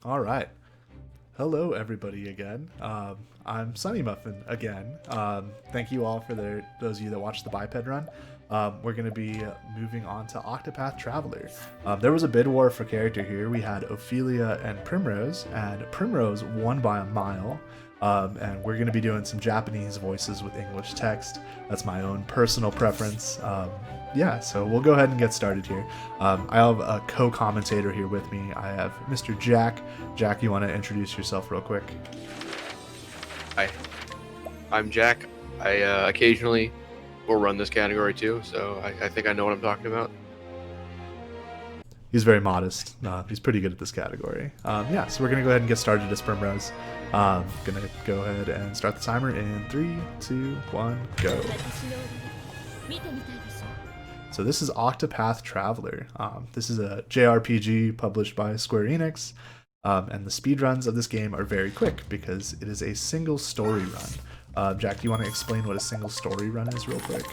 All right. Hello, everybody, again. I'm Sunnymuffin again. Thank you all for those of you that watched the biped run. We're going to be moving on to Octopath Traveler. There was a bid war for character here. We had Ophelia and Primrose, and Primrose won by a mile. And we're going to be doing some Japanese voices with English text. That's my own personal preference. Yeah, so we'll go ahead and get started here. I have a co-commentator here with me. I have Mr. Jack. Jack, you want to introduce yourself real quick? Hi, I'm Jack. I occasionally will run this category too, so I think I know what I'm talking about. He's very modest. He's pretty good at this category. Yeah, so we're going to go ahead and get started as Primrose. Going to go ahead and start the timer in 3, 2, 1, go. So this is Octopath Traveler. This is a JRPG published by Square Enix, and the speedruns of this game are very quick because it is a single story run. Jack, do you want to explain what a single story run is real quick?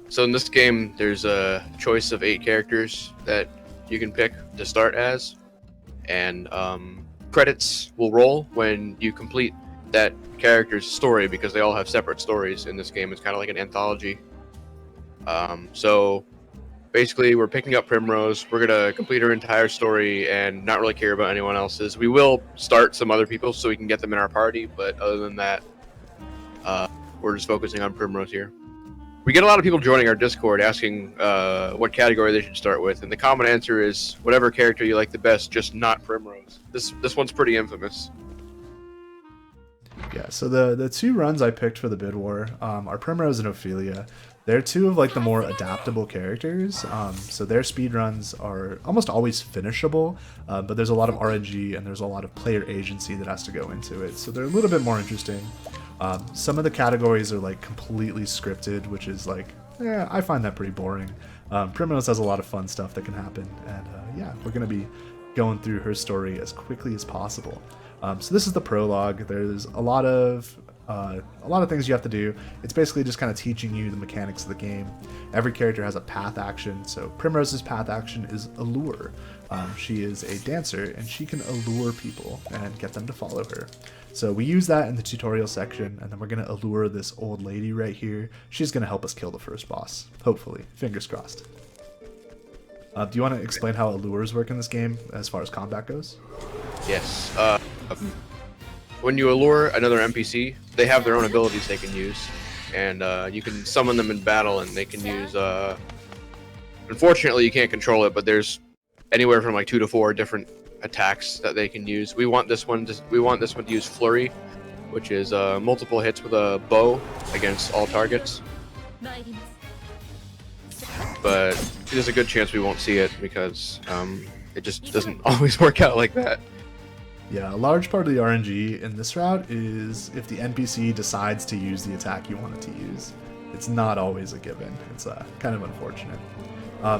So in this game, there's a choice of 8 characters that you can pick to start as, and credits will roll when you complete that character's story because they all have separate stories in this game. It's kind of like an anthology. So basically, we're picking up Primrose. We're gonna complete her entire story and not really care about anyone else's. We will start some other people so we can get them in our party, but other than that, we're just focusing on Primrose here. We get a lot of people joining our Discord asking what category they should start with, and the common answer is whatever character you like the best, just not Primrose. This one's pretty infamous. Yeah, so the two runs I picked for the bid war are Primrose and Ophelia. They're two of like the more adaptable characters, so their speedruns are almost always finishable, but there's a lot of RNG and there's a lot of player agency that has to go into it, so they're a little bit more interesting. Some of the categories are like completely scripted, which is like, I find that pretty boring. Primrose has a lot of fun stuff that can happen, and yeah, we're going to be going through her story as quickly as possible. So this is the prologue. There's a lot of things you have to do. It's basically just kind of teaching you the mechanics of the game. Every character has a path action. So Primrose's path action is allure. She is a dancer and she can allure people and get them to follow her. So we use that in the tutorial section, and then we're going to allure this old lady right here. She's going to help us kill the first boss. Hopefully. Fingers crossed. Do you want to explain how allures work in this game as far as combat goes? Yes. When you allure another NPC, they have their own abilities they can use, and you can summon them in battle, and they can use. Unfortunately, you can't control it, but there's anywhere from like 2 to 4 different attacks that they can use. We want this one to use Flurry, which is multiple hits with a bow against all targets. But there's a good chance we won't see it because it just doesn't always work out like that. Yeah, a large part of the RNG in this route is if the NPC decides to use the attack you want it to use. It's not always a given. It's kind of unfortunate.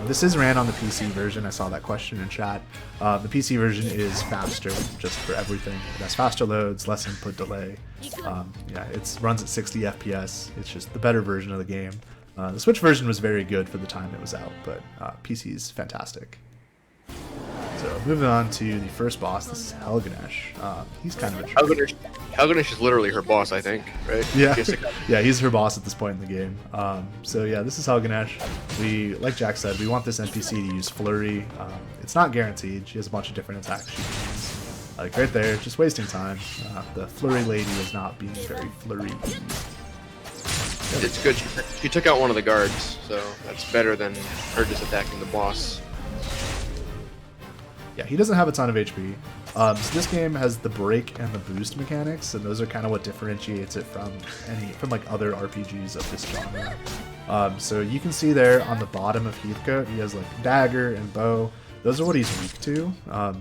This is ran on the PC version. I saw that question in chat. The PC version is faster just for everything. It has faster loads, less input delay. Yeah, it runs at 60 FPS. It's just the better version of the game. The Switch version was very good for the time it was out, but PC is fantastic. So moving on to the first boss, this is Helganesh. He's kind of a Helganesh is literally her boss, I think, right? Yeah, yeah, he's her boss at this point in the game. So yeah, this is Helganesh. We, like Jack said, we want this NPC to use Flurry. It's not guaranteed. She has a bunch of different attacks she can use. Like right there, just wasting time. The Flurry lady is not being very flurry. It's good. She took out one of the guards, so that's better than her just attacking the boss. Yeah, he doesn't have a ton of HP. So this game has the break and the boost mechanics, and those are kind of what differentiates it from like other RPGs of this genre. So you can see there on the bottom of Heathcote, he has like dagger and bow. Those are what he's weak to.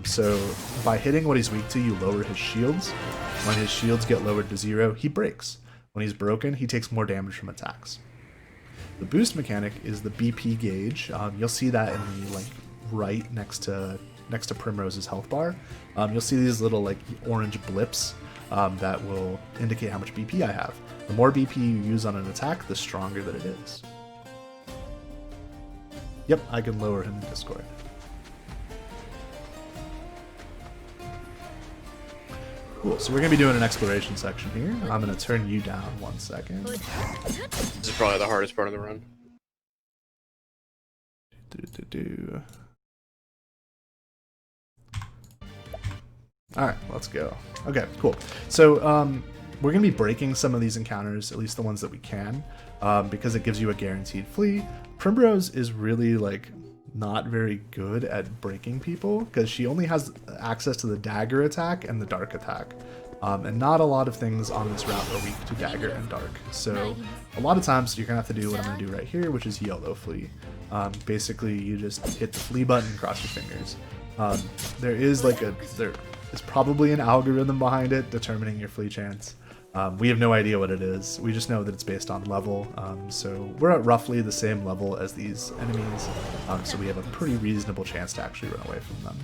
So by hitting what he's weak to, you lower his shields. When his shields get lowered to 0, he breaks. When he's broken, he takes more damage from attacks. The boost mechanic is the BP gauge. You'll see that in the like right next to Primrose's health bar. You'll see these little like orange blips that will indicate how much BP I have. The more BP you use on an attack, the stronger that it is. Yep, I can lower him in Discord. Cool, so we're going to be doing an exploration section here. I'm going to turn you down 1 second. This is probably the hardest part of the run. Alright, let's go. Okay, cool. So, we're going to be breaking some of these encounters, at least the ones that we can, because it gives you a guaranteed flee. Primrose is really, like, not very good at breaking people, because she only has access to the dagger attack and the dark attack. And not a lot of things on this route are weak to dagger and dark. So a lot of times you're going to have to do what I'm going to do right here, which is YOLO flee. Basically, you just hit the flee button and cross your fingers. There is probably an algorithm behind it determining your flee chance. We have no idea what it is. We just know that it's based on level. So we're at roughly the same level as these enemies. So we have a pretty reasonable chance to actually run away from them.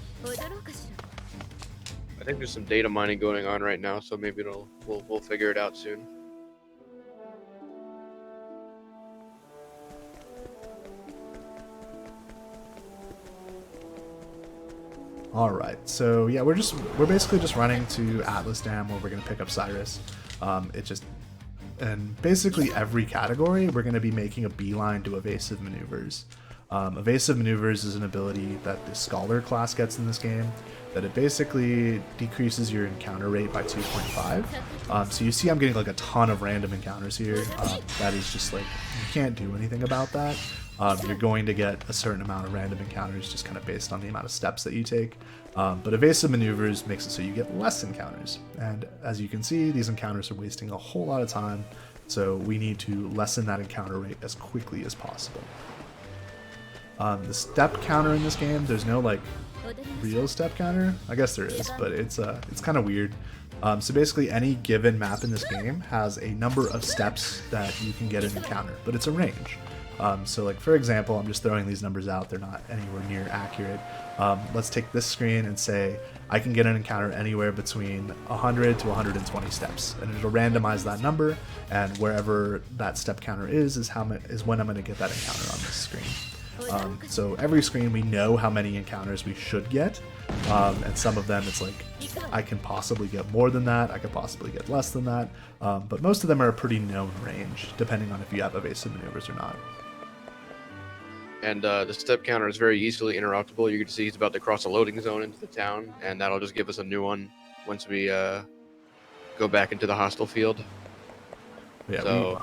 I think there's some data mining going on right now, so maybe we'll figure it out soon. All right, so yeah, we're basically just running to Atlas Dam where we're gonna pick up Cyrus. And basically every category we're gonna be making a beeline to evasive maneuvers. Evasive maneuvers is an ability that the Scholar class gets in this game, that it basically decreases your encounter rate by 2.5. So you see I'm getting like a ton of random encounters here. That is just like, you can't do anything about that. You're going to get a certain amount of random encounters just kind of based on the amount of steps that you take. But evasive maneuvers makes it so you get less encounters. And as you can see, these encounters are wasting a whole lot of time. So we need to lessen that encounter rate as quickly as possible. The step counter in this game, there's no like real step counter. I guess there is, but it's kind of weird. So basically any given map in this game has a number of steps that you can get an encounter, but it's a range. So like for example, I'm just throwing these numbers out, they're not anywhere near accurate. Let's take this screen and say I can get an encounter anywhere between 100 to 120 steps, and it'll randomize that number, and wherever that step counter is when I'm going to get that encounter on this screen. So every screen we know how many encounters we should get, and some of them it's like I can possibly get more than that, I could possibly get less than that, but most of them are a pretty known range depending on if you have evasive maneuvers or not. And the step counter is very easily interruptible. You can see he's about to cross a loading zone into the town, and that'll just give us a new one once we go back into the hostile field. Yeah, so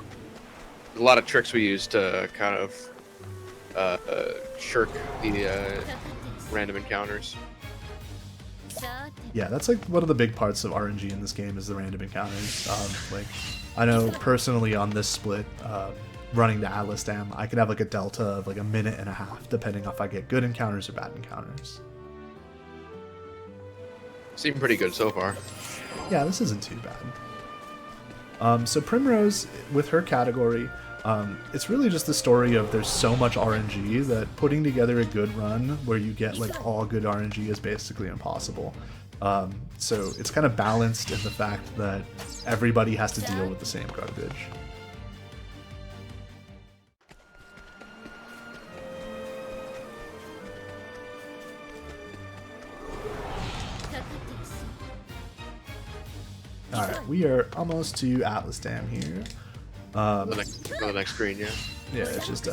there's a lot of tricks we use to kind of shirk the random encounters. Yeah, that's like one of the big parts of RNG in this game is the random encounters. Like, I know personally on this split, running to Atlas Dam, I could have like a delta of like a minute and a half, depending if I get good encounters or bad encounters. Seem pretty good so far. Yeah, this isn't too bad. So Primrose, with her category, it's really just the story of there's so much RNG that putting together a good run where you get like all good RNG is basically impossible. So it's kind of balanced in the fact that everybody has to deal with the same garbage. Alright, we are almost to Atlas Dam here. The next screen, yeah. Yeah, it's just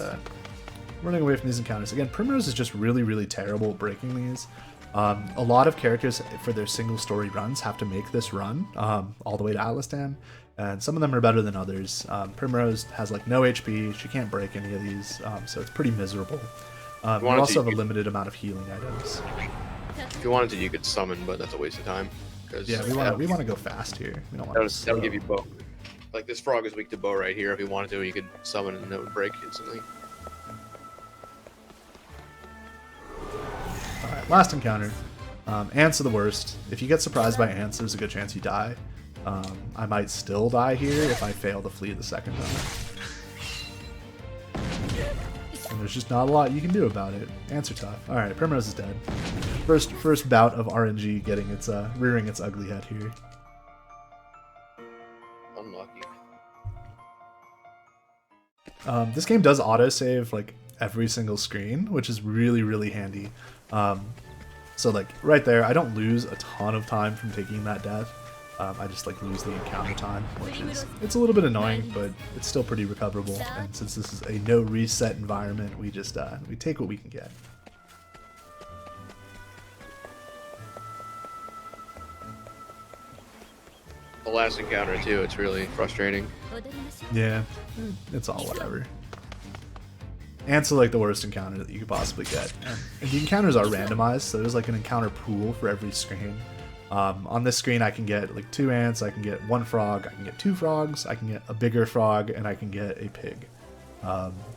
running away from these encounters. Again, Primrose is just really, really terrible at breaking these. A lot of characters for their single story runs have to make this run all the way to Atlas Dam, and some of them are better than others. Primrose has like no HP, she can't break any of these, so it's pretty miserable. We also have a limited amount of healing items. If you wanted to, you could summon, but that's a waste of time. Yeah, we want to go fast here. We don't want to. That'll give you bow. Like this frog is weak to bow right here. If you wanted to, you could summon and it would break instantly. Alright, last encounter. Ants are the worst. If you get surprised by ants, there's a good chance you die. I might still die here if I fail to flee the second time. And there's just not a lot you can do about it. Ants are tough. Alright, Primrose is dead. First bout of RNG getting its rearing its ugly head here. Unlucky. This game does autosave like every single screen, which is really, really handy. So like right there, I don't lose a ton of time from taking that death. I just like lose the encounter time, which is it's a little bit annoying, but it's still pretty recoverable. And since this is a no reset environment, we just we take what we can get. The last encounter too, it's really frustrating. Yeah, it's all whatever. Ants are like the worst encounter that you could possibly get. And the encounters are randomized, so there's like an encounter pool for every screen. On this screen I can get like 2 ants, I can get 1 frog, I can get 2 frogs, I can get a bigger frog, and I can get a pig.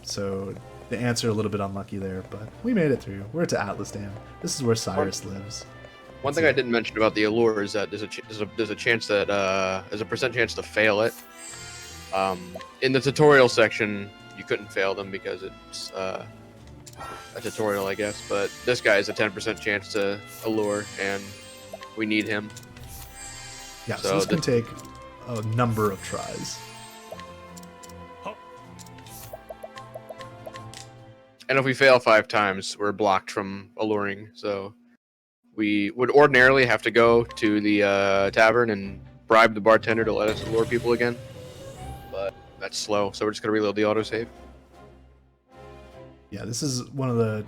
So the ants are a little bit unlucky there, but we made it through. We're to Atlas Dam. This is where Cyrus lives. One thing I didn't mention about the allure is that there's a chance that there's a percent chance to fail it. In the tutorial section, you couldn't fail them because it's a tutorial, I guess. But this guy has a 10% chance to allure, and we need him. Yeah, so this can take a number of tries. And if we fail 5 times, we're blocked from alluring. So we would ordinarily have to go to the tavern and bribe the bartender to let us allure people again. But that's slow, so we're just gonna reload the autosave. Yeah, this is one of the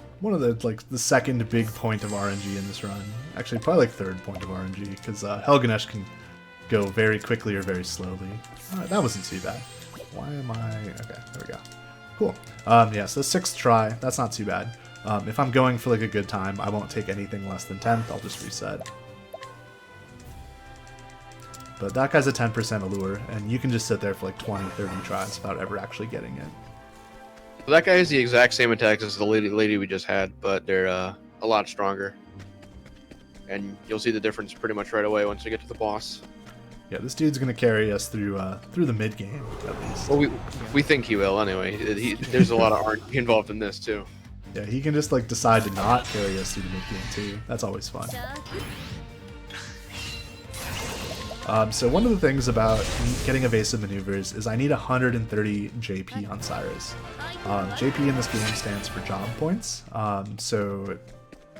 like the second big point of RNG in this run. Actually, probably like third point of RNG because Helganesh can go very quickly or very slowly. That wasn't too bad. Why am I? Okay, there we go. Cool. Yeah, so 6th try. That's not too bad. If I'm going for like a good time, I won't take anything less than 10th. I'll just reset. But that guy's a 10% allure, and you can just sit there for like 20, 30 tries without ever actually getting it. So that guy has the exact same attacks as the lady we just had, but they're a lot stronger. And you'll see the difference pretty much right away once we get to the boss. Yeah, this dude's gonna carry us through the mid game at least. Well, we think he will anyway. There's a lot of RNG involved in this too. Yeah, he can just like decide to not carry us through the mid game too. That's always fun. So one of the things about getting evasive maneuvers is I need 130 JP on Cyrus. JP in this game stands for job points. So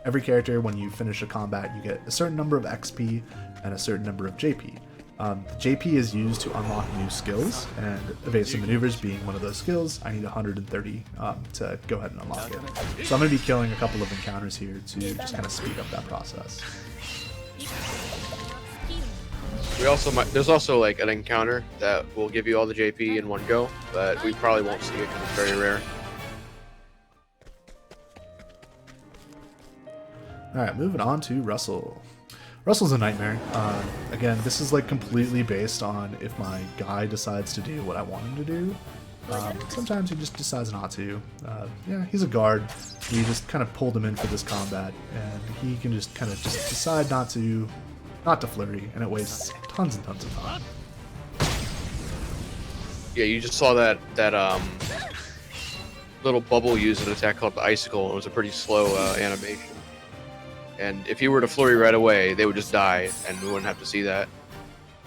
every character, when you finish a combat, you get a certain number of XP and a certain number of JP. The JP is used to unlock new skills, and evasive maneuvers being one of those skills, I need 130 to go ahead and unlock it. So I'm going to be killing a couple of encounters here to just kind of speed up that process. There's also like an encounter that will give you all the JP in one go, but we probably won't see it because it's very rare. Alright, moving on to Russell. Russell's a nightmare. Again, this is like completely based on if my guy decides to do what I want him to do. Sometimes he just decides not to. Yeah, he's a guard. We just kind of pulled him in for this combat, and he can just kind of just decide not to flurry, and it wastes tons and tons of time. Yeah, you just saw that little bubble use an attack called the Icicle. It was a pretty slow animation. And if you were to flurry right away, they would just die, and we wouldn't have to see that.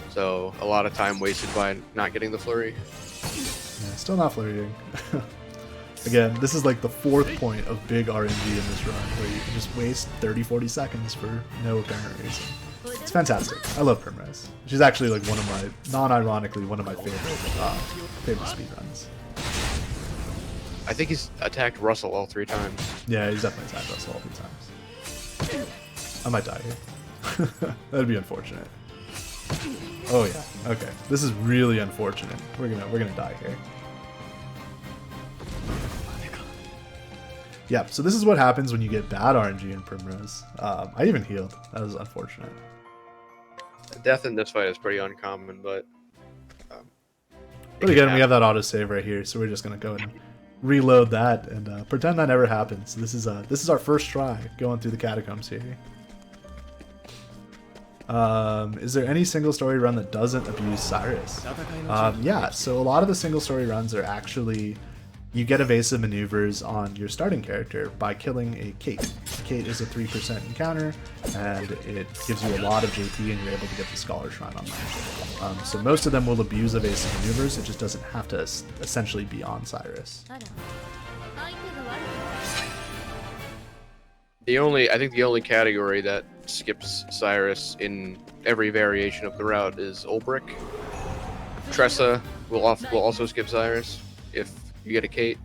So a lot of time wasted by not getting the flurry. Yeah, still not flurrying. Again, this is like the 4th point of big RNG in this run, where you can just waste 30-40 seconds for no apparent reason. It's fantastic. I love Primrose. She's actually like one of my, non-ironically, one of my favorite speedruns. I think he's attacked Russell all 3 times. Yeah, he's definitely attacked Russell all 3 times. I might die here. That'd be unfortunate. Oh yeah. Okay. This is really unfortunate. We're gonna die here. Yeah. So this is what happens when you get bad RNG in Primrose. I even healed. That was unfortunate. Death in this fight is pretty uncommon, but. But again, we have that autosave right here, so we're just gonna go and reload that and pretend that never happened. So this is our first try going through the catacombs here. Is there any single story run that doesn't abuse Cyrus? Yeah, so a lot of the single story runs are actually, you get evasive maneuvers on your starting character by killing a Kate. Kate is a 3% encounter, and it gives you a lot of JP, and you're able to get the Scholar Shrine on that. So most of them will abuse evasive maneuvers, it just doesn't have to essentially be on Cyrus. I think the only category that skips Cyrus in every variation of the route is Ulbrich. Tressa will also skip Cyrus if you get a Kate.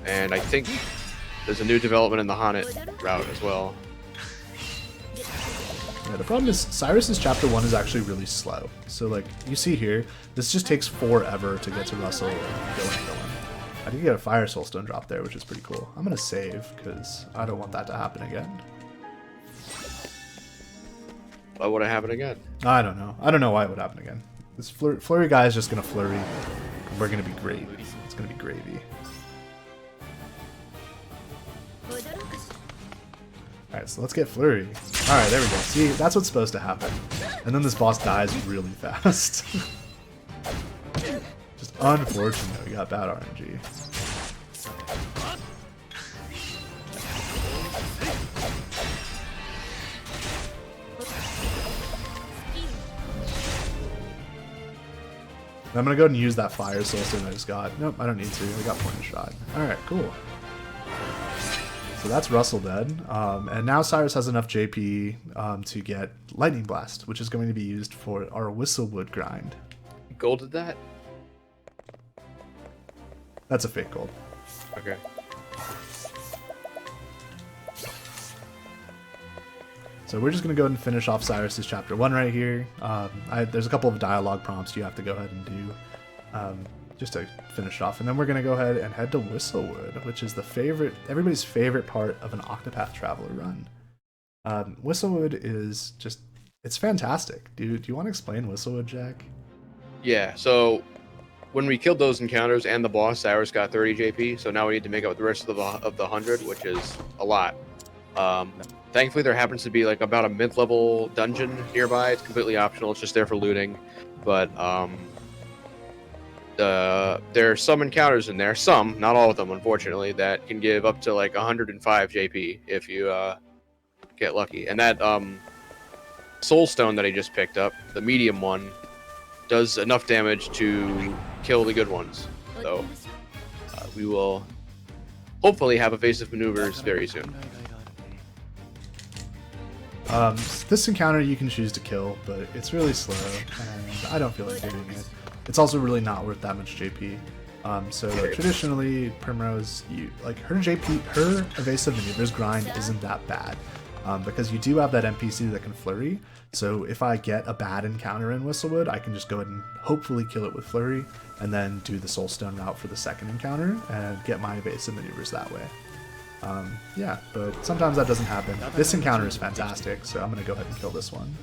And I think there's a new development in the Haunted route as well. Yeah, the problem is Cyrus's chapter 1 is actually really slow. So like you see here, this just takes forever to get to Russell and kill him. I did get a Fire Soulstone drop there, which is pretty cool. I'm gonna save because I don't want that to happen again. Why would it happen again? I don't know. I don't know why it would happen again. This flurry guy is just gonna flurry. And we're gonna be gravy. It's gonna be gravy. Alright, so let's get flurry. Alright, there we go. See, that's what's supposed to happen. And then this boss dies really fast. Just unfortunate we got bad RNG. I'm gonna go ahead and use that Fire Soulstone I just got. Nope, I don't need to. I got point shot. Alright, cool. So that's Russell dead. And now Cyrus has enough JP to get Lightning Blast, which is going to be used for our Whistlewood grind. Golded that? That's a fake gold. Okay. So we're just going to go ahead and finish off Cyrus's chapter 1 right here. There's a couple of dialogue prompts you have to go ahead and do just to finish off. And then we're going to go ahead and head to Whistlewood, which is everybody's favorite part of an Octopath Traveler run. Whistlewood is just, it's fantastic. Do you want to explain Whistlewood, Jack? Yeah, so when we killed those encounters and the boss, Cyrus got 30 JP, so now we need to make up the rest of the 100, which is a lot. Thankfully, there happens to be like about a mid-level dungeon nearby. It's completely optional. It's just there for looting. But there are some encounters in there, some, not all of them, unfortunately, that can give up to like 105 JP if you get lucky. And that Soul Stone that I just picked up, the medium one, does enough damage to kill the good ones. So we will hopefully have evasive maneuvers very soon. This encounter you can choose to kill, but it's really slow, and I don't feel like doing it. It's also really not worth that much JP. So traditionally, Primrose, her evasive maneuvers grind isn't that bad, because you do have that NPC that can flurry. So if I get a bad encounter in Whistlewood, I can just go ahead and hopefully kill it with flurry, and then do the Soulstone route for the second encounter and get my evasive maneuvers that way. Yeah, but sometimes that doesn't happen. This encounter is fantastic, so I'm going to go ahead and kill this one.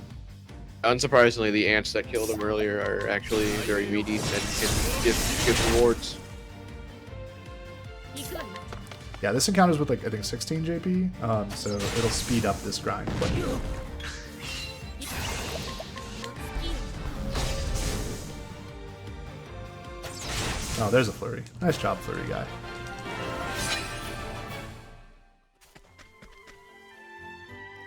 Unsurprisingly, the ants that killed him earlier are actually very meaty and can give good rewards. Yeah, this encounter's with like, I think 16 JP, so it'll speed up this grind quite a bit. Oh, there's a flurry. Nice job, flurry guy.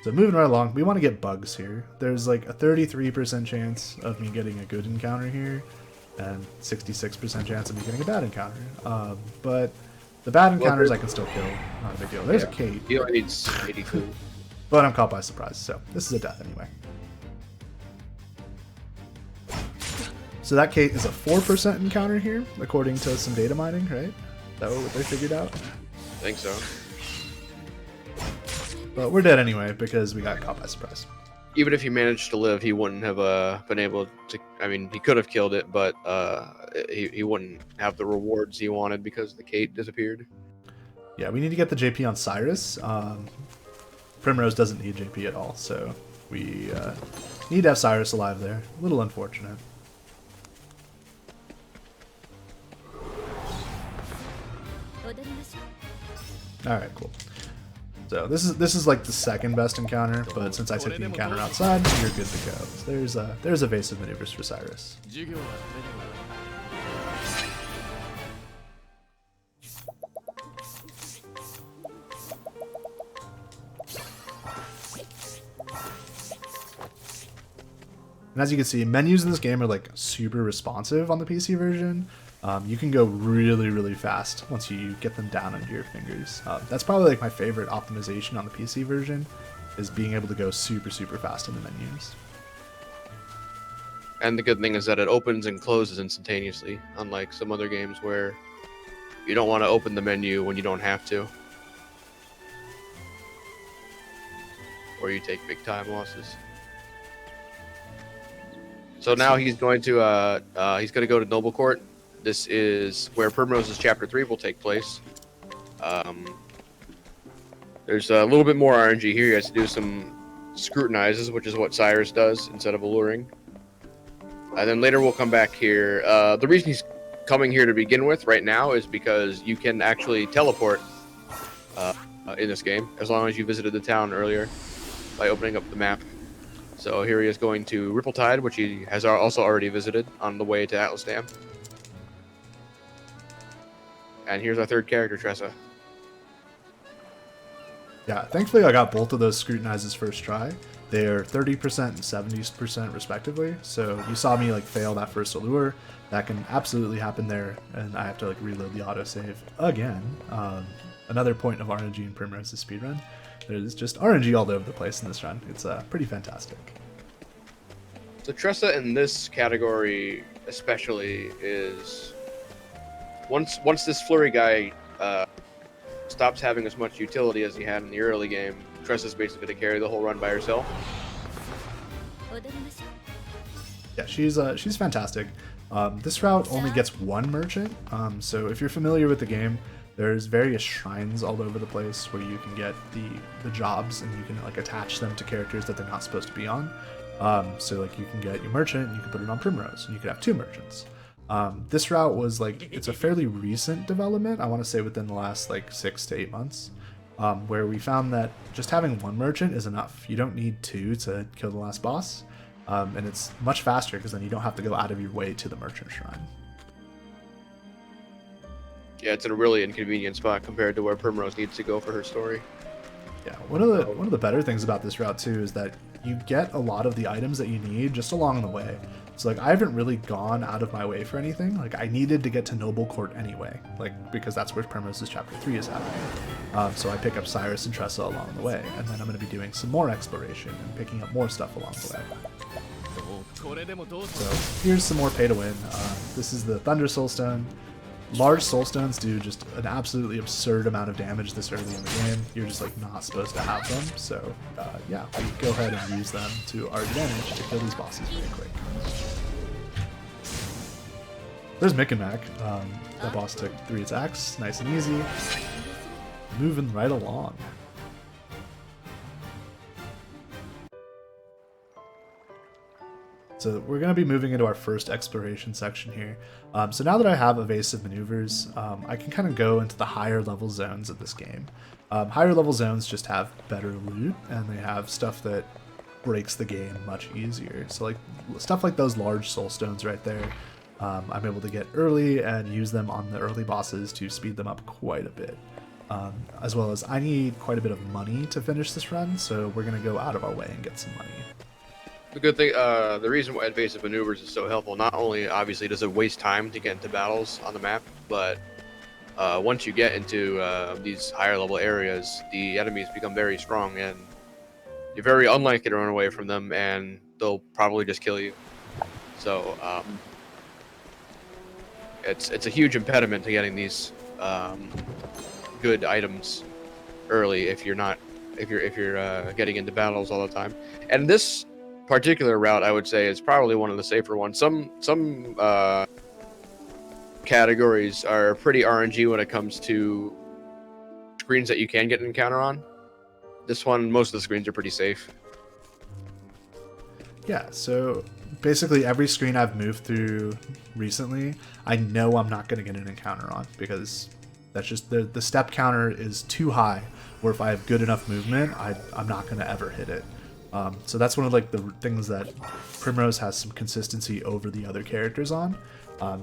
So moving right along, we want to get bugs here. There's like a 33% chance of me getting a good encounter here, and 66% chance of me getting a bad encounter. But the bad encounters I can still kill. Not a big deal. There's a Kate. He only needs 82. But I'm caught by surprise, so this is a death anyway. So that Kate is a 4% encounter here, according to some data mining, right? Is that what they figured out? I think so. But we're dead anyway, because we got caught by surprise. Even if he managed to live, he wouldn't have been able to... I mean, he could have killed it, but he wouldn't have the rewards he wanted because the Kate disappeared. Yeah, we need to get the JP on Cyrus. Primrose doesn't need JP at all, so we need to have Cyrus alive there. A little unfortunate. Alright, cool. So this is like the second best encounter, but since I took the encounter outside, you're good to go. So there's evasive maneuvers for Cyrus. And as you can see, menus in this game are like super responsive on the PC version. You can go really, really fast once you get them down under your fingers. That's probably like my favorite optimization on the PC version, is being able to go super, super fast in the menus. And the good thing is that it opens and closes instantaneously, unlike some other games where you don't want to open the menu when you don't have to. Or you take big time losses. So now he's going to go to Noble Court. This is where Primrose's Chapter 3 will take place. There's a little bit more RNG here. He has to do some scrutinizes, which is what Cyrus does instead of alluring. And then later we'll come back here. The reason he's coming here to begin with right now is because you can actually teleport in this game, as long as you visited the town earlier by opening up the map. So here he is going to Rippletide, which he has also already visited on the way to Atlas Dam. And here's our third character, Tressa. Yeah, thankfully I got both of those scrutinizes first try. They're 30% and 70% respectively. So you saw me like fail that first allure. That can absolutely happen there, and I have to like reload the autosave again. Another point of RNG in Primrose's speedrun. There's just RNG all over the place in this run. It's pretty fantastic. So Tressa in this category especially is once this flurry guy stops having as much utility as he had in the early game, Tressa's basically going to carry the whole run by herself. Yeah, she's fantastic. This route only gets one merchant, so if you're familiar with the game, there's various shrines all over the place where you can get the jobs and you can like attach them to characters that they're not supposed to be on. So like you can get your merchant and you can put it on Primrose and you could have two merchants. This route was like, it's a fairly recent development, I want to say within the last like 6 to 8 months, where we found that just having one merchant is enough. You don't need two to kill the last boss, and it's much faster because then you don't have to go out of your way to the merchant shrine. Yeah, it's in a really inconvenient spot compared to where Primrose needs to go for her story. Yeah, one of the better things about this route too is that you get a lot of the items that you need just along the way. So like I haven't really gone out of my way for anything. Like I needed to get to Noble Court anyway, like because that's where Primrose's Chapter 3 is happening. So I pick up Cyrus and Tressa along the way, and then I'm going to be doing some more exploration and picking up more stuff along the way. So here's some more pay to win. This is the Thunder Soulstone. Large soulstones do just an absolutely absurd amount of damage this early in the game. You're just like not supposed to have them, so yeah, we go ahead and use them to our advantage to kill these bosses really quick. There's Mick and Mac. That boss took 3 attacks, nice and easy. Moving right along. So we're going to be moving into our first exploration section here. So now that I have evasive maneuvers, I can kind of go into the higher level zones of this game. Higher level zones just have better loot, and they have stuff that breaks the game much easier. So like stuff like those large soul stones right there, I'm able to get early and use them on the early bosses to speed them up quite a bit. As well as I need quite a bit of money to finish this run, so we're going to go out of our way and get some money. The good thing, the reason why evasive maneuvers is so helpful, not only obviously does it waste time to get into battles on the map, but once you get into these higher level areas, the enemies become very strong, and you're very unlikely to run away from them, and they'll probably just kill you. So it's a huge impediment to getting these good items early if you're getting into battles all the time. And this particular route, I would say, is probably one of the safer ones. Some categories are pretty RNG when it comes to screens that you can get an encounter on. This one, most of the screens are pretty safe. Yeah, so basically every screen I've moved through recently, I know I'm not going to get an encounter on, because that's just the step counter is too high, where if I have good enough movement, I'm not going to ever hit it. So that's one of like the things that Primrose has some consistency over the other characters on.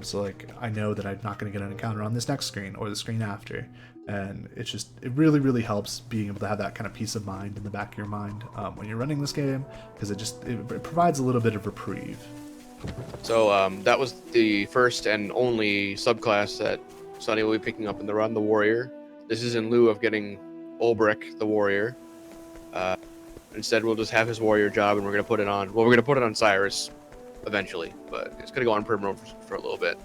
So like I know that I'm not going to get an encounter on this next screen or the screen after, and it really helps being able to have that kind of peace of mind in the back of your mind when you're running this game, because it provides a little bit of reprieve. So that was the first and only subclass that Sunny will be picking up in the run, the Warrior. This is in lieu of getting Ulbrich, the Warrior. Instead, we'll just have his warrior job, and we're gonna put it on. Well, we're gonna put it on Cyrus, eventually, but it's gonna go on Primrose for a little bit.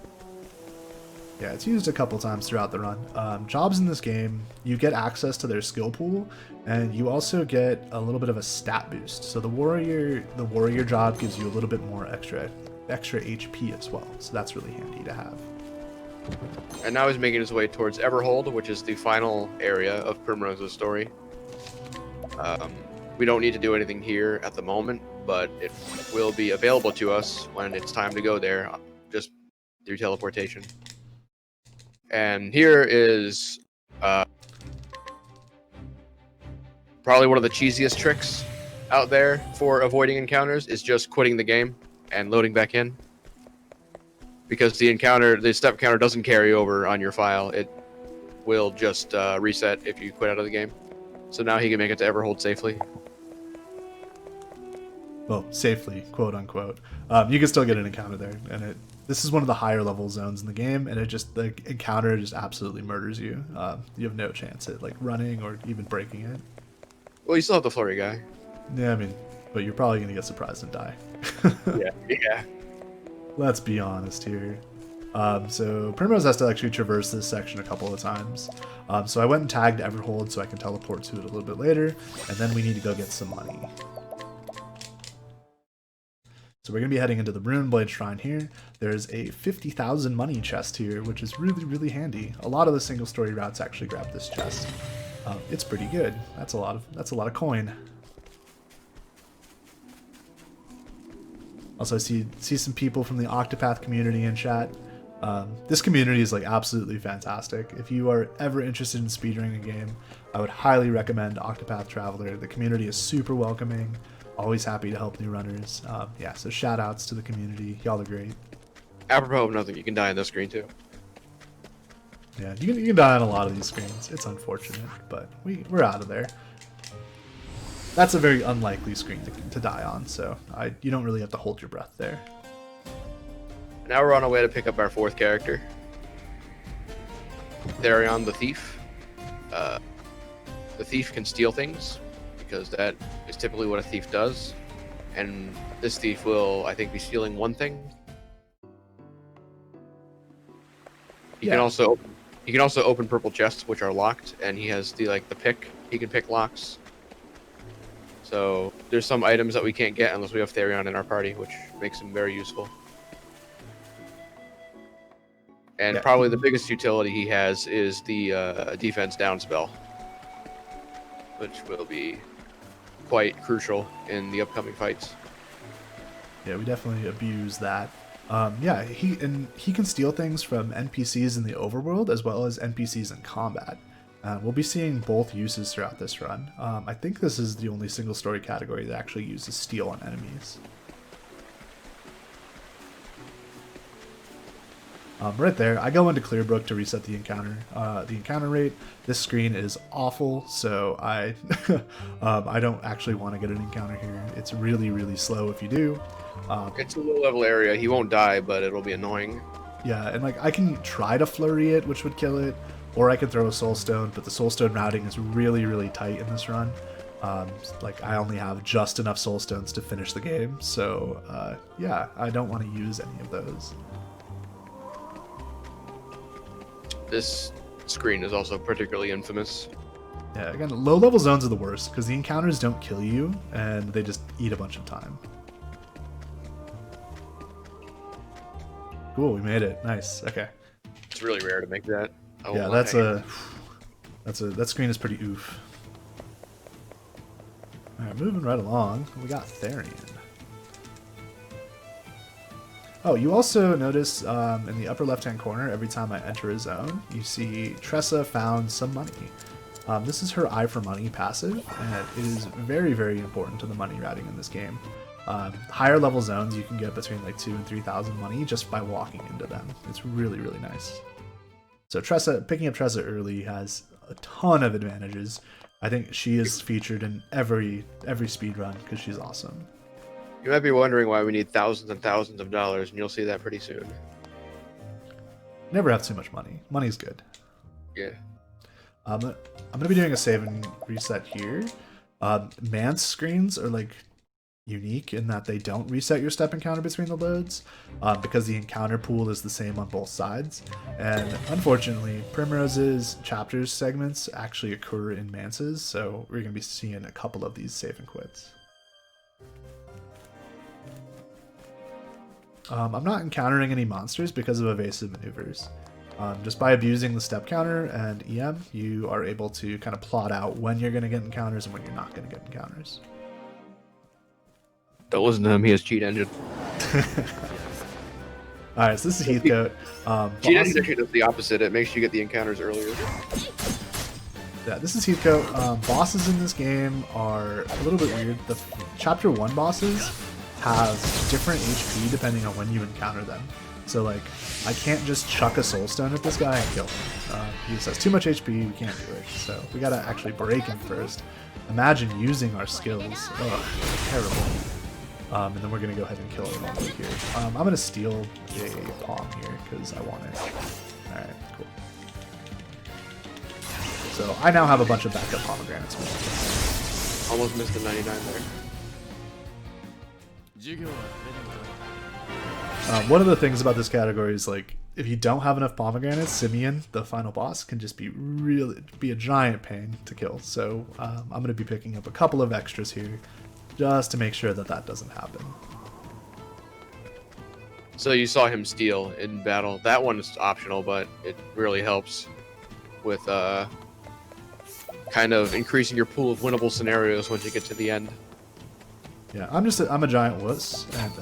Yeah, it's used a couple times throughout the run. Jobs in this game, you get access to their skill pool, and you also get a little bit of a stat boost. So the warrior job gives you a little bit more extra HP as well. So that's really handy to have. And now he's making his way towards Everhold, which is the final area of Primrose's story. We don't need to do anything here at the moment, but it will be available to us when it's time to go there, just through teleportation. And here is probably one of the cheesiest tricks out there for avoiding encounters is just quitting the game and loading back in. Because the step counter doesn't carry over on your file. It will just reset if you quit out of the game. So now he can make it to Everhold safely. Well, safely, quote unquote. You can still get an encounter there, and this is one of the higher level zones in the game, and the encounter just absolutely murders you. You have no chance at like running or even breaking it. Well, you still have the flurry guy. Yeah, I mean, but you're probably gonna get surprised and die. Yeah. Let's be honest here. So Primrose has to actually traverse this section a couple of times. So I went and tagged Everhold so I can teleport to it a little bit later, and then we need to go get some money. So we're going to be heading into the Runeblade Shrine here. There's a 50,000 money chest here, which is really, really handy. A lot of the single story routes actually grab this chest. It's pretty good. That's a lot of coin. Also, I see some people from the Octopath community in chat. This community is like absolutely fantastic. If you are ever interested in speedrunning a game, I would highly recommend Octopath Traveler. The community is super welcoming. Always happy to help new runners. Yeah, so shout outs to the community. Y'all are great. Apropos of nothing, you can die on this screen too. Yeah, you can die on a lot of these screens. It's unfortunate, but we're out of there. That's a very unlikely screen to die on, so you don't really have to hold your breath there. Now we're on our way to pick up our fourth character, Therion the Thief. The thief can steal things, because that is typically what a thief does. And this thief will, I think, be stealing one thing. He can also open purple chests, which are locked, and he has the pick. He can pick locks. So there's some items that we can't get unless we have Therion in our party, which makes him very useful. And probably the biggest utility he has is the defense down spell, which will be quite crucial in the upcoming fights. Yeah, we definitely abuse that. Yeah, he can steal things from NPCs in the overworld as well as NPCs in combat. We'll be seeing both uses throughout this run. I think this is the only single story category that actually uses steal on enemies. Right there, I go into Clearbrook to reset the encounter rate. This screen is awful, so I don't actually want to get an encounter here. It's really, really slow if you do. It's a low level area. He won't die, but it'll be annoying. Yeah, and I can try to flurry it, which would kill it, or I could throw a soul stone, but the soul stone routing is really, really tight in this run. I only have just enough soul stones to finish the game, so yeah, I don't want to use any of those. This screen is also particularly infamous. Yeah, again, low-level zones are the worst, because the encounters don't kill you, and they just eat a bunch of time. Cool, we made it. Nice. Okay. It's really rare to make that. Oh, yeah, that screen is pretty oof. Alright, moving right along, we got Therion. Oh, you also notice in the upper left-hand corner, every time I enter a zone, you see Tressa found some money. This is her Eye for Money passive, and it is very, very important to the money routing in this game. Higher level zones, you can get between like 2,000 and 3,000 money just by walking into them. It's really, really nice. So picking up Tressa early has a ton of advantages. I think she is featured in every speedrun because she's awesome. You might be wondering why we need thousands and thousands of dollars, and you'll see that pretty soon. Never have too much money. Money's good. Yeah. I'm going to be doing a save and reset here. Mance screens are like unique in that they don't reset your step encounter between the loads because the encounter pool is the same on both sides. And unfortunately, Primrose's chapters segments actually occur in Mance's, so we're going to be seeing a couple of these save and quits. I'm not encountering any monsters because of evasive maneuvers. Just by abusing the step counter and EM, you are able to kind of plot out when you're going to get encounters and when you're not going to get encounters. Don't listen to him, he has cheat engine. Alright, so this is Heathcote. Cheat engine actually does the opposite, it makes you get the encounters earlier. Yeah, this is Heathcote. Bosses in this game are a little bit weird. The Chapter 1 bosses have different HP depending on when you encounter them. So, like, I can't just chuck a soul stone at this guy and kill him. He just has too much HP, we can't do it. So, we gotta actually break him first. Imagine using our skills. Ugh, terrible. And then we're gonna go ahead and kill him over here. I'm gonna steal a palm here, because I want it. Alright, cool. So, I now have a bunch of backup pomegranates. Almost missed the 99 there. One of the things about this category is, like, if you don't have enough pomegranates, Simeon, the final boss, can just be a giant pain to kill. So I'm going to be picking up a couple of extras here just to make sure that that doesn't happen. So you saw him steal in battle. That one is optional, but it really helps with kind of increasing your pool of winnable scenarios once you get to the end. Yeah, I'm a giant wuss, and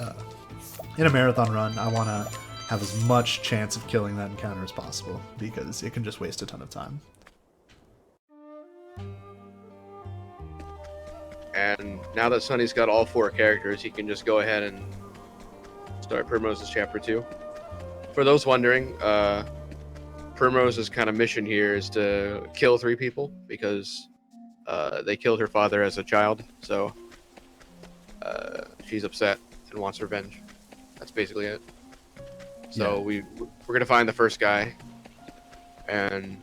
in a marathon run, I want to have as much chance of killing that encounter as possible, because it can just waste a ton of time. And now that Sunny's got all 4 characters, he can just go ahead and start Primrose's Chapter 2. For those wondering, Primrose's kind of mission here is to kill 3 people, because they killed her father as a child, so she's upset and wants revenge. That's basically it. So we're gonna find the first guy and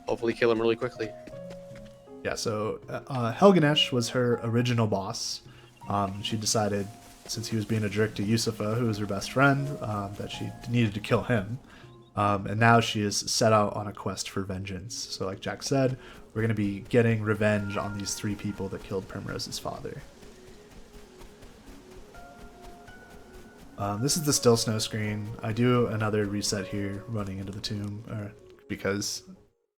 hopefully kill him really quickly. Yeah, so Helganesh was her original boss. She decided, since he was being a jerk to Yusufa, who was her best friend, that she needed to kill him. And now she is set out on a quest for vengeance. So like Jack said, we're going to be getting revenge on these 3 people that killed Primrose's father. This is the still snow screen. I do another reset here running into the tomb because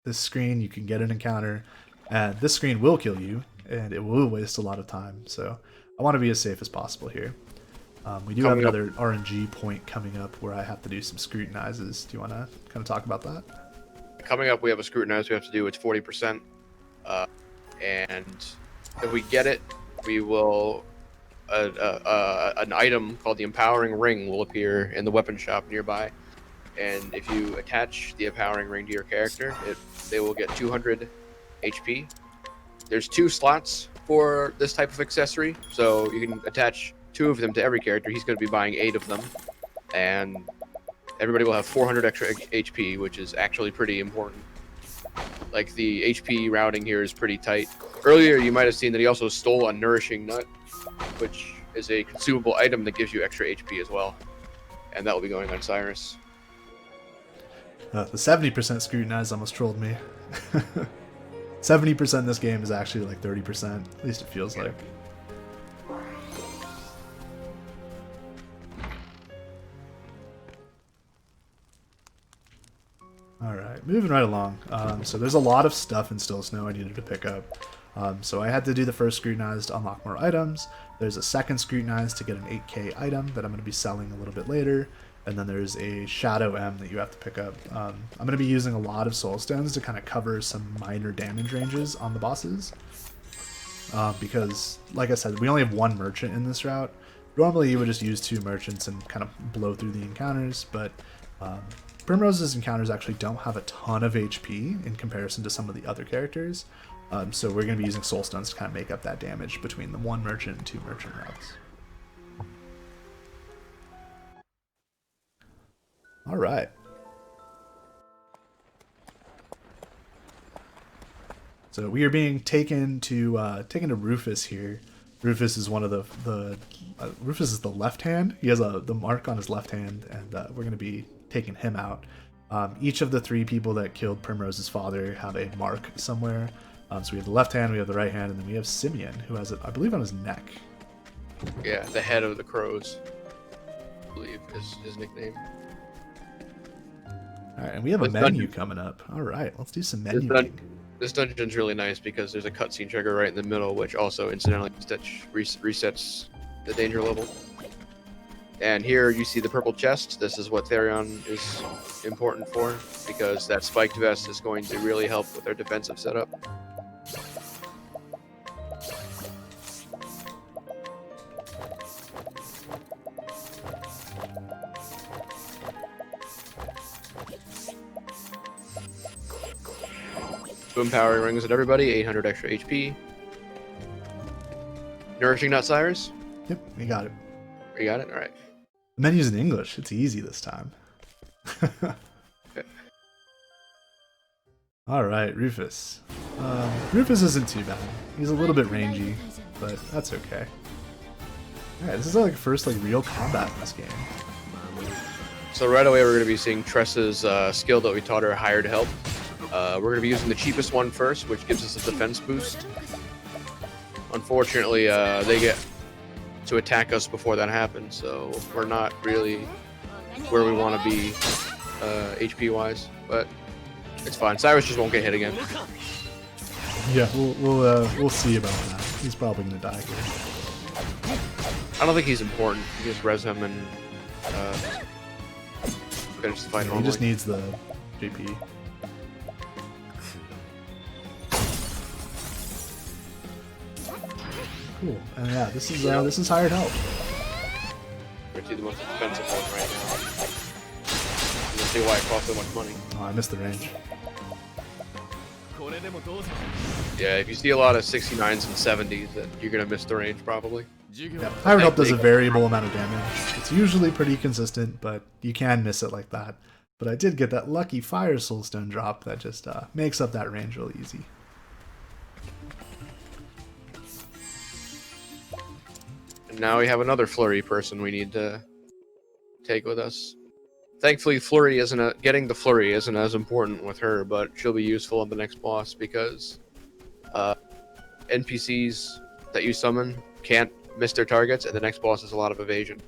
this screen you can get an encounter and this screen will kill you and it will waste a lot of time. So I want to be as safe as possible here. We do have another RNG point coming up where I have to do some scrutinizes. Do you want to kind of talk about that? Coming up, we have a scrutinize we have to do. It's 40%. And if we get it, we will... an item called the Empowering Ring will appear in the weapon shop nearby. And if you attach the Empowering Ring to your character, they will get 200 HP. There's 2 slots for this type of accessory, so you can attach 2 of them to every character. He's going to be buying 8 of them, and everybody will have 400 extra HP, which is actually pretty important. Like, the HP routing here is pretty tight. Earlier, you might have seen that he also stole a Nourishing Nut, which is a consumable item that gives you extra HP as well, and that will be going on Cyrus. The 70% scrutinize almost trolled me. 70% in this game is actually like 30%, at least it feels like. Alright, moving right along. So there's a lot of stuff in Still Snow I needed to pick up. So I had to do the first scrutinize to unlock more items. There's a second scrutinize to get an 8k item that I'm going to be selling a little bit later. And then there's a Shadow M that you have to pick up. I'm going to be using a lot of Soul Stones to kind of cover some minor damage ranges on the bosses. Because, like I said, we only have 1 merchant in this route. Normally you would just use 2 merchants and kind of blow through the encounters, but Primrose's encounters actually don't have a ton of HP in comparison to some of the other characters. So we're going to be using Soul Stones to kind of make up that damage between the 1 merchant and 2 merchant routes. All right. So we are being taken to Rufus here. Rufus is one of the Rufus is the left hand. He has the mark on his left hand, and we're going to be taking him out. Each of the 3 people that killed Primrose's father have a mark somewhere. So we have the left hand, we have the right hand, and then we have Simeon, who has it, I believe, on his neck. Yeah, the head of the crows, I believe, is his nickname. All right, and we have a menu coming up. All right, let's do some menu. This dungeon's really nice because there's a cutscene trigger right in the middle, which also incidentally resets the danger level. And here you see the purple chest. This is what Therion is important for, because that spiked vest is going to really help with their defensive setup. Boom power rings at everybody, 800 extra HP. Nourishing Nut Cyrus? Yep, we got it. You got it? Alright. The menu's in English. It's easy this time. Okay. All right, Rufus. Rufus isn't too bad. He's a little bit rangy, but that's okay. All right, this is like first real combat in this game. So right away we're going to be seeing Tressa's skill that we taught her, Hired Help. We're going to be using the cheapest one first, which gives us a defense boost. Unfortunately, they get to attack us before that happens, so we're not really where we want to be HP-wise, but it's fine. Cyrus just won't get hit again. Yeah, we'll see about that. He's probably going to die here. I don't think he's important. You just res him and finish the fight normally. He just needs the JP. Cool. And yeah, this is Hired Help. We're the most expensive one right now. You'll see why it costs so much money. Oh, I missed the range. Yeah, if you see a lot of 69s and 70s, then you're gonna miss the range probably. Yeah, Hired Help does a variable amount of damage. It's usually pretty consistent, but you can miss it like that. But I did get that lucky Fire Soulstone drop that just makes up that range real easy. And now we have another Flurry person we need to take with us. Thankfully, Flurry isn't getting the Flurry isn't as important with her, but she'll be useful on the next boss because NPCs that you summon can't miss their targets, and the next boss is a lot of evasion.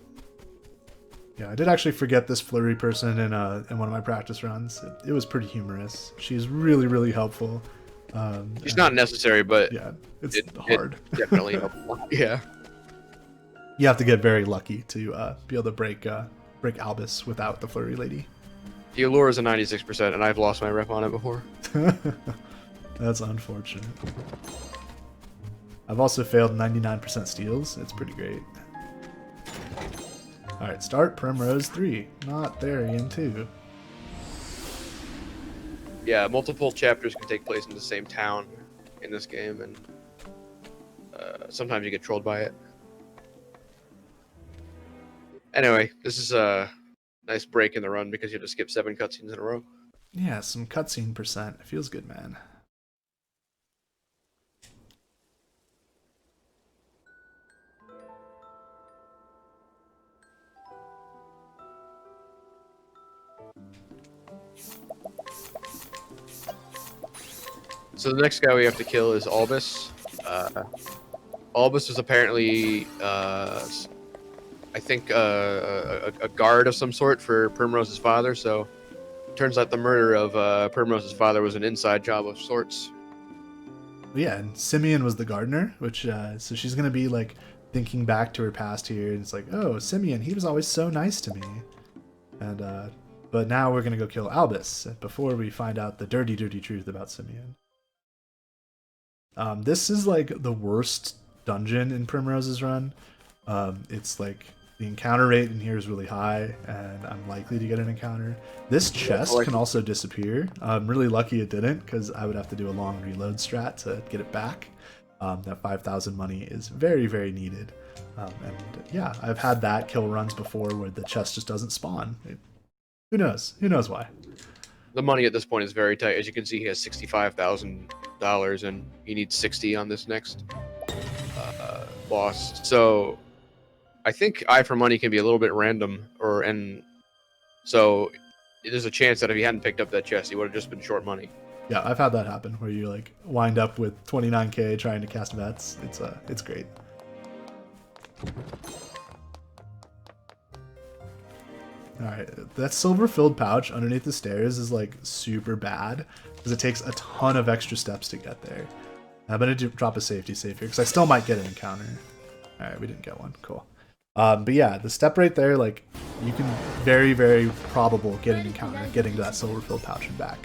Yeah, I did actually forget this Flurry person in one of my practice runs. It was pretty humorous. She's really, really helpful. She's not necessary, but yeah, it's hard. It definitely helpful. Yeah. You have to get very lucky to be able to break Albus without the Flurry lady. The allure is a 96%, and I've lost my rep on it before. That's unfortunate. I've also failed 99% steals. It's pretty great. Alright, start Primrose 3. Not Therion 2. Yeah, multiple chapters can take place in the same town in this game, and sometimes you get trolled by it. Anyway, this is a nice break in the run because you have to skip 7 cutscenes in a row. Yeah, some cutscene percent. It feels good, man. So the next guy we have to kill is Albus. Albus was apparently, I think, a guard of some sort for Primrose's father, so it turns out the murder of Primrose's father was an inside job of sorts. Yeah, and Simeon was the gardener, which, so she's going to be, like, thinking back to her past here, and it's like, oh, Simeon, he was always so nice to me. And, but now we're going to go kill Albus before we find out the dirty, dirty truth about Simeon. This is, like, the worst dungeon in Primrose's run. It's, like, the encounter rate in here is really high, and I'm likely to get an encounter. This chest can also disappear. I'm really lucky it didn't, because I would have to do a long reload strat to get it back. That 5,000 money is very, very needed. And yeah, I've had that kill runs before where the chest just doesn't spawn. Who knows? Who knows why? The money at this point is very tight. As you can see, he has $65,000, and he needs 60 on this next boss. So I think Eye for Money can be a little bit random, so there's a chance that if he hadn't picked up that chest, he would have just been short money. Yeah, I've had that happen where you like wind up with 29k trying to cast vets. It's great. All right, that silver-filled pouch underneath the stairs is like super bad because it takes a ton of extra steps to get there. I'm gonna drop a safety save here because I still might get an encounter. All right, we didn't get one. Cool. But yeah, the step right there, like you can very, very probable get an encounter getting to that silver-filled pouch and back.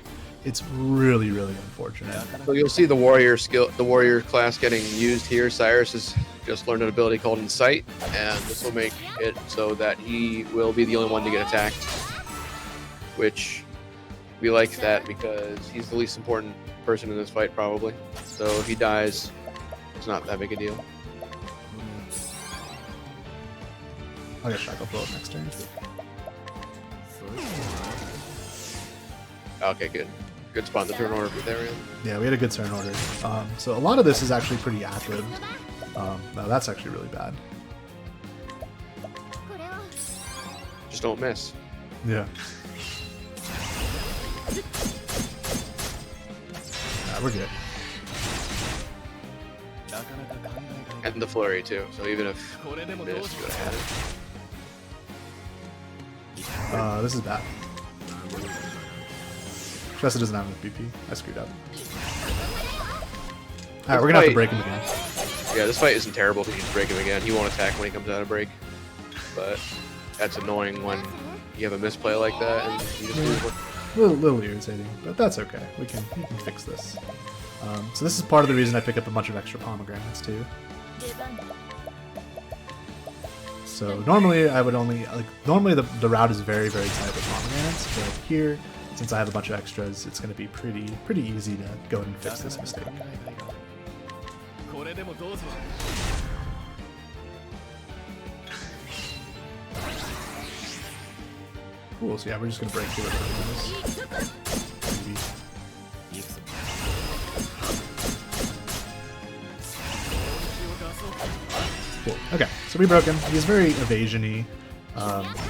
It's really, really unfortunate. So you'll see the warrior class getting used here. Cyrus has just learned an ability called Insight, and this will make it so that he will be the only one to get attacked. Which we like that because he's the least important person in this fight, probably. So if he dies, it's not that big a deal. I'll get Shackle Flow next turn. Okay, good. Good spot in the turn order for Therian. Yeah, we had a good turn order. So a lot of this is actually pretty active. No, that's actually really bad. Just don't miss. Yeah. We're good. And the flurry too. So even if you miss, you would have had it. This is bad. Tressa doesn't have enough BP. I screwed up. Alright, we're gonna have to break him again. Yeah, this fight isn't terrible if you just break him again. He won't attack when he comes out of break. But that's annoying when you have a misplay like that and you just lose one. Little irritating, but that's okay. We can fix this. So this is part of the reason I pick up a bunch of extra pomegranates too. So normally I would only normally the route is very, very tight with pomegranates, but here, since I have a bunch of extras, it's going to be pretty easy to go ahead and fix this mistake. Cool, so yeah, we're just going to break through it. Cool. Okay, so we broke him. He's very evasion-y.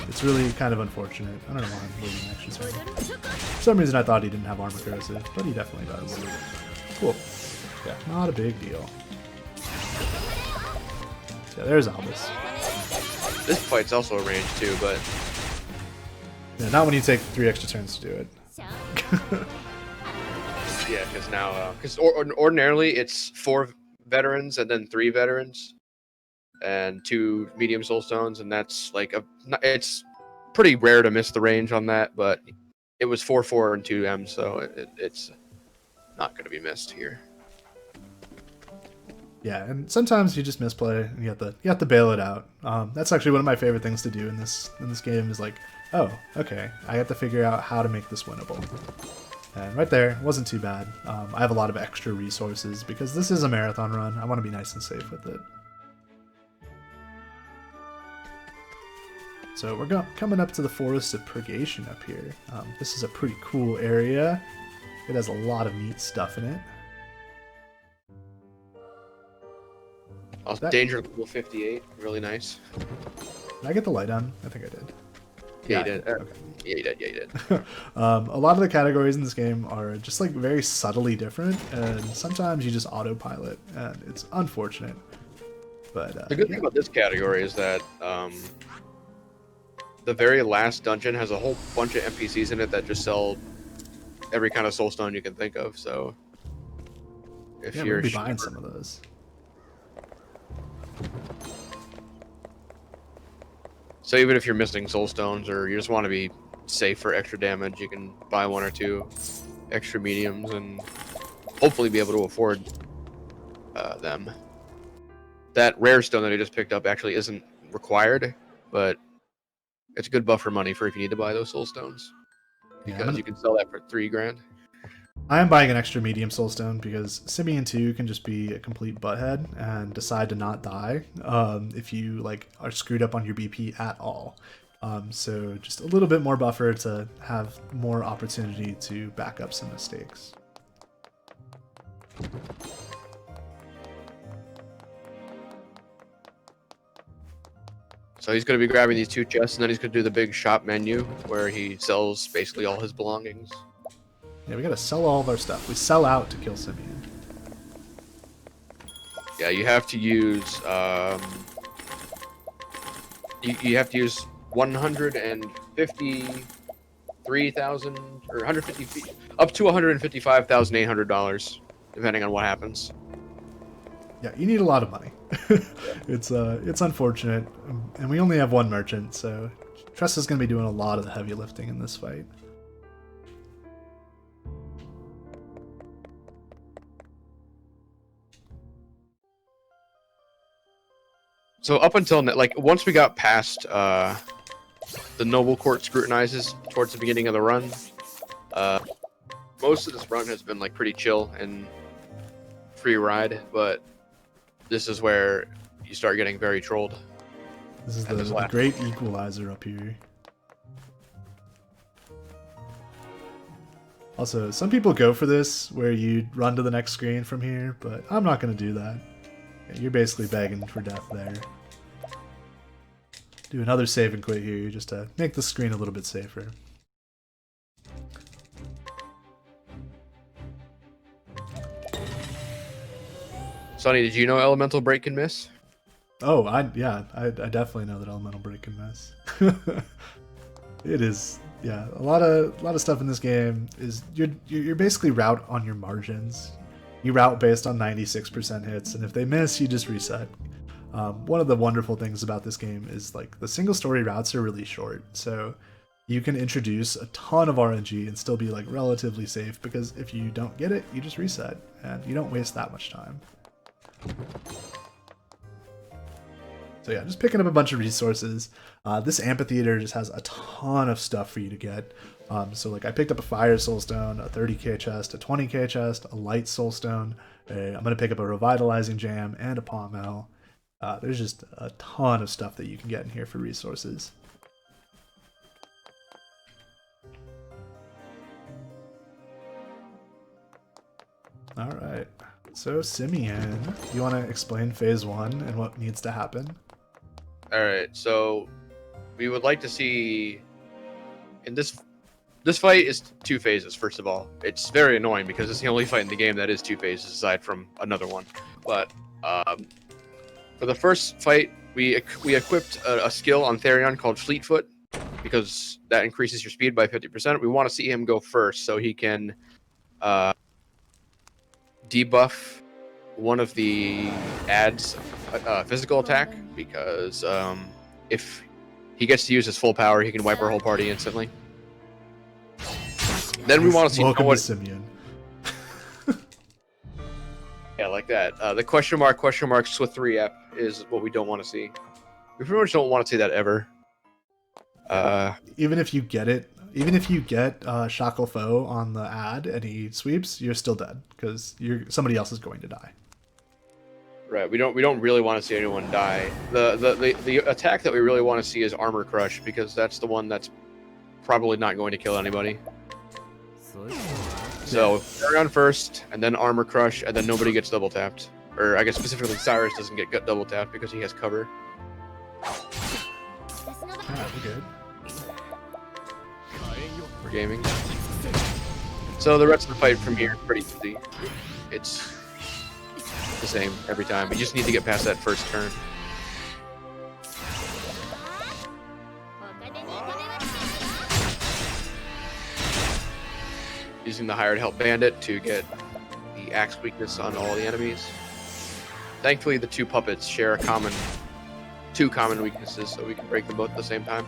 It's really kind of unfortunate. I don't know why I'm leaving actions right now. For some reason I thought he didn't have armor corrosive, but he definitely does. Cool. Yeah, not a big deal. So yeah, there's Albus. This fight's also a range too, but Yeah, not when you take 3 extra turns to do it. yeah, because now, ordinarily it's 4 veterans and then 3 veterans and 2 medium soul stones, and that's like it's pretty rare to miss the range on that, but it was 4/4 and 2M, so it's not going to be missed here. Yeah, and sometimes you just misplay and you have to bail it out. That's actually one of my favorite things to do in this game is like, oh, okay, I have to figure out how to make this winnable. And right there, wasn't too bad. I have a lot of extra resources because this is a marathon run. I want to be nice and safe with it. So we're coming up to the Forest of Purgation up here. This is a pretty cool area. It has a lot of neat stuff in it. Also, Danger level 58, really nice. Did I get the light on? I think I did. Yeah, you did. Okay. Yeah, you did. Yeah, you did. A lot of the categories in this game are just like very subtly different, and sometimes you just autopilot, and it's unfortunate. But the good thing about this category is that the very last dungeon has a whole bunch of NPCs in it that just sell every kind of soulstone you can think of. So if yeah, you're we'll be buying some of those. So even if you're missing soulstones or you just want to be safe for extra damage, you can buy 1 or 2 extra mediums and hopefully be able to afford them. That rare stone that I just picked up actually isn't required, but it's a good buffer money for if you need to buy those soulstones, because you can sell that for 3 grand. I am buying an extra medium soulstone because Simeon 2 can just be a complete butthead and decide to not die if you like are screwed up on your BP at all. So just a little bit more buffer to have more opportunity to back up some mistakes. So he's going to be grabbing these 2 chests, and then he's going to do the big shop menu where he sells basically all his belongings. Yeah, we gotta sell all of our stuff. We sell out to kill Simeon. Yeah, you have to use you have to use 153,000 or 150 feet, up to $155,800, depending on what happens. Yeah, you need a lot of money. It's unfortunate, and we only have 1 merchant, so Tressa's gonna be doing a lot of the heavy lifting in this fight. So up until like once we got past the noble court scrutinizes towards the beginning of the run, most of this run has been like pretty chill and free ride, but this is where you start getting very trolled. This is the great equalizer up here. Also, some people go for this where you run to the next screen from here, but I'm not going to do that. You're basically begging for death there. Do another save and quit here just to make the screen a little bit safer. Sonny, did you know Elemental Break can miss? Oh, I definitely know that Elemental Break can miss. It is, yeah, a lot of stuff in this game is you're basically route on your margins. You route based on 96% hits, and if they miss, you just reset. One of the wonderful things about this game is like the single story routes are really short, so you can introduce a ton of RNG and still be like relatively safe, because if you don't get it, you just reset and you don't waste that much time. So yeah, just picking up a bunch of resources. This amphitheater just has a ton of stuff for you to get. So like I picked up a fire soulstone, a 30k chest, a 20k chest, a light soulstone. I'm gonna pick up a revitalizing jam and a pommel. There's just a ton of stuff that you can get in here for resources. All right. So Simeon, you want to explain phase 1 and what needs to happen? All right. So we would like to see in this fight is 2 phases. First of all, it's very annoying because it's the only fight in the game that is 2 phases aside from another one. But for the first fight, we equipped a skill on Therion called Fleetfoot because that increases your speed by 50%. We want to see him go first so he can debuff one of the ads physical attack, because if he gets to use his full power, he can wipe our whole party instantly. Then we want to see Welcome to Simeon. Yeah, like that. The question mark Swift 3 app is what we don't want to see. We pretty much don't want to see that ever. Even if you get it, even if you get Shackle Foe on the ad and he sweeps, you're still dead because somebody else is going to die. Right. We don't really want to see anyone die. The attack that we really want to see is Armor Crush, because that's the one that's probably not going to kill anybody. So Therion first, and then Armor Crush, and then nobody gets double tapped. Or I guess specifically Cyrus doesn't get double tapped because he has cover. Yeah, we're good. For gaming. So the rest of the fight from here is pretty easy. It's the same every time. We just need to get past that first turn. Using the Hired Help Bandit to get the axe weakness on all the enemies. Thankfully, the 2 puppets share two common weaknesses, so we can break them both at the same time.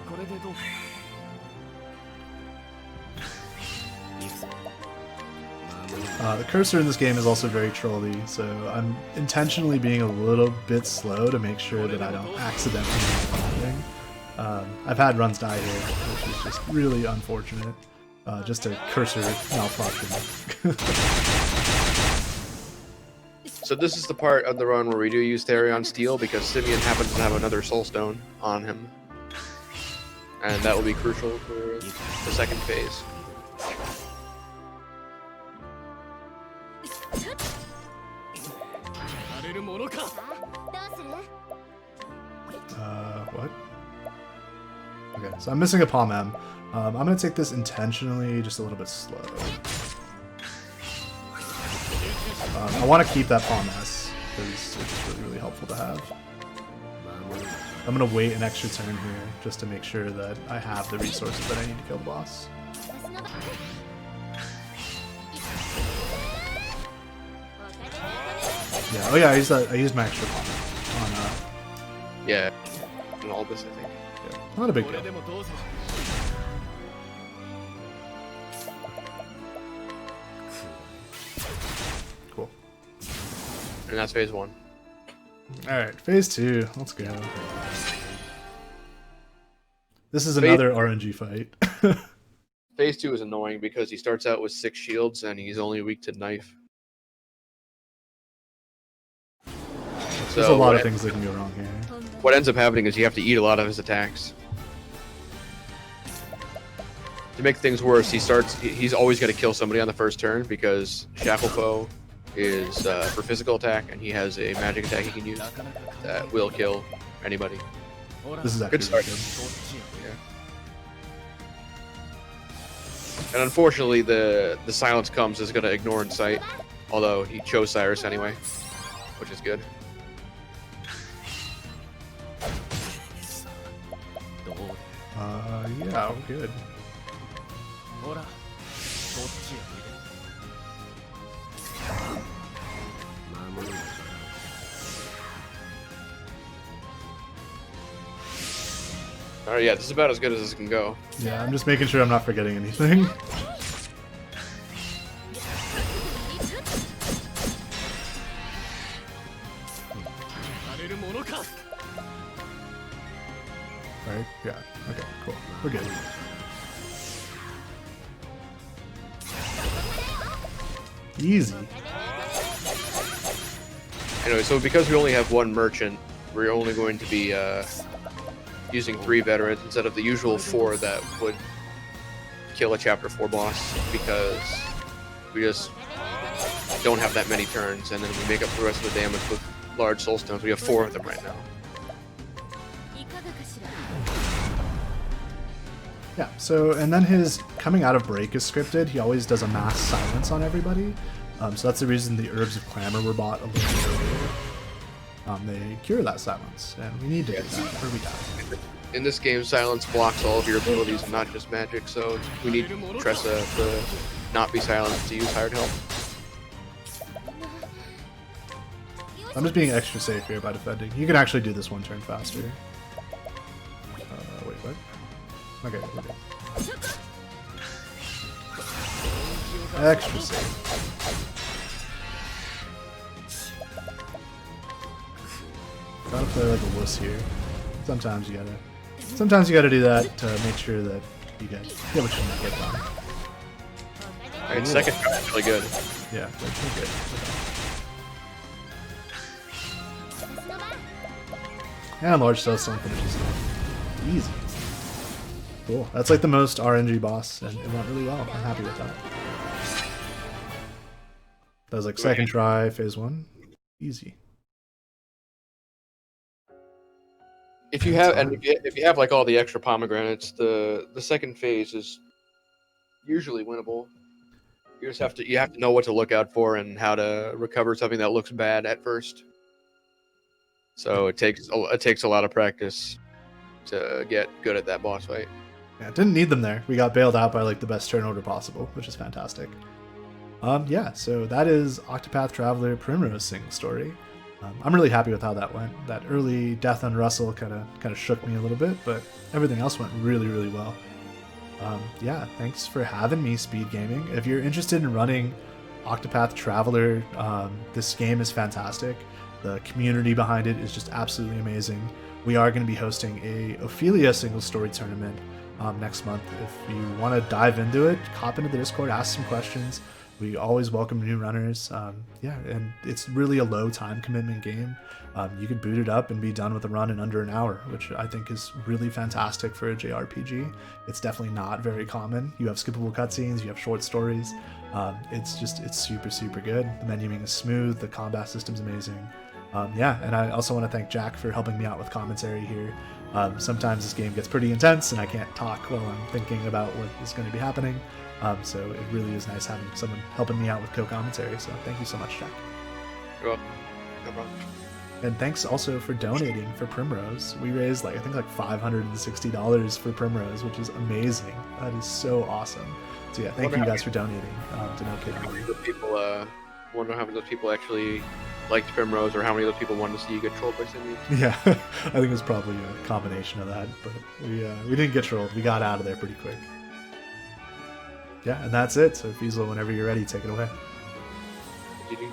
The cursor in this game is also very trolly, so I'm intentionally being a little bit slow to make sure that I don't accidentally do anything. I've had runs die here, which is just really unfortunate. Just a cursor malfunction. So this is the part of the run where we do use Therion Steel, because Simeon happens to have another Soulstone on him. And that will be crucial for the second phase. What? Okay, so I'm missing a Palm M. I'm going to take this intentionally just a little bit slow. I want to keep that Palm S, because it's really, really helpful to have. I'm going to wait an extra turn here, just to make sure that I have the resources that I need to kill the boss. Yeah, oh yeah, I used my extra Palm on, Yeah, and all this, I think. yeah, not a big deal. Cool. And that's phase 1. Alright, phase 2, let's go. This is another RNG fight. Phase 2 is annoying because he starts out with 6 shields and he's only weak to knife. There's a lot of things that can go wrong here. What ends up happening is you have to eat a lot of his attacks. To make things worse, he's always got to kill somebody on the first turn because Shackle Foe is for physical attack, and he has a magic attack he can use that will kill anybody. This is actually Good start. good. Yeah. And unfortunately, the silence comes is going to ignore Insight, although he chose Cyrus anyway, which is good. Yeah, we're good. Alright, yeah, this is about as good as this can go. Yeah, I'm just making sure I'm not forgetting anything. Right? Yeah. Okay, cool. We're good. Easy. Anyway, so because we only have one merchant, we're only going to be using 3 veterans instead of the usual 4 that would kill a chapter 4 boss, because we just don't have that many turns, and then we make up the rest of the damage with large soul stones. We have 4 of them right now. Yeah, so, and then his coming out of break is scripted. He always does a mass silence on everybody. So that's the reason the Herbs of Clamor were bought a little bit earlier. They cure that silence, and we need to do that, or we die. In this game, silence blocks all of your abilities, and not just magic, so we need Tressa to not be silenced to use hired help. I'm just being extra safe here by defending. You can actually do this one turn faster. Wait, what? Okay, we're good. Extra safe. Gotta play like a wuss here. Sometimes you gotta do that to make sure that you get what you need to get done. Alright, second try is really good. Yeah, we're good. And large Soulstone finishes it. Easy. Cool. That's like the most RNG boss, and it went really well. I'm happy with that. That was like second try, phase 1. Easy. If you have like all the extra pomegranates, the second phase is usually winnable. You just have to know what to look out for and how to recover something that looks bad at first. So it takes a lot of practice to get good at that boss fight. Yeah, didn't need them there. We got bailed out by like the best turn order possible, which is fantastic. Yeah, so that is Octopath Traveler Primrose single story. I'm really happy with how that went. That early death on Russell kind of shook me a little bit, but everything else went really, really well. Yeah, thanks for having me, SpeedGaming. If you're interested in running Octopath Traveler, this game is fantastic. The community behind it is just absolutely amazing. We are going to be hosting a Ophelia single story tournament next month. If you want to dive into it, hop into the Discord, ask some questions. We always welcome new runners. Yeah, and it's really a low time commitment game. You could boot it up and be done with a run in under an hour, which I think is really fantastic for a JRPG. It's definitely not very common. You have skippable cutscenes, you have short stories. It's super, super good. The menuing is smooth, the combat system's amazing. Yeah, and I also want to thank Jack for helping me out with commentary here. Sometimes this game gets pretty intense and I can't talk while I'm thinking about what is going to be happening. So it really is nice having someone helping me out with co-commentary. So thank you so much, Jack. You're welcome. No problem. And thanks also for donating for Primrose. We raised I think like $560 for Primrose, which is amazing. That is so awesome. So yeah, thank you guys for donating to No Kid How many Money. of those people, wonder how many of those people actually liked Primrose, or how many of those people wanted to see you get trolled by Cindy? Yeah, I think it was probably a combination of that, but we didn't get trolled. We got out of there pretty quick. Yeah, and that's it. So Fiesel, whenever you're ready, take it away. GG.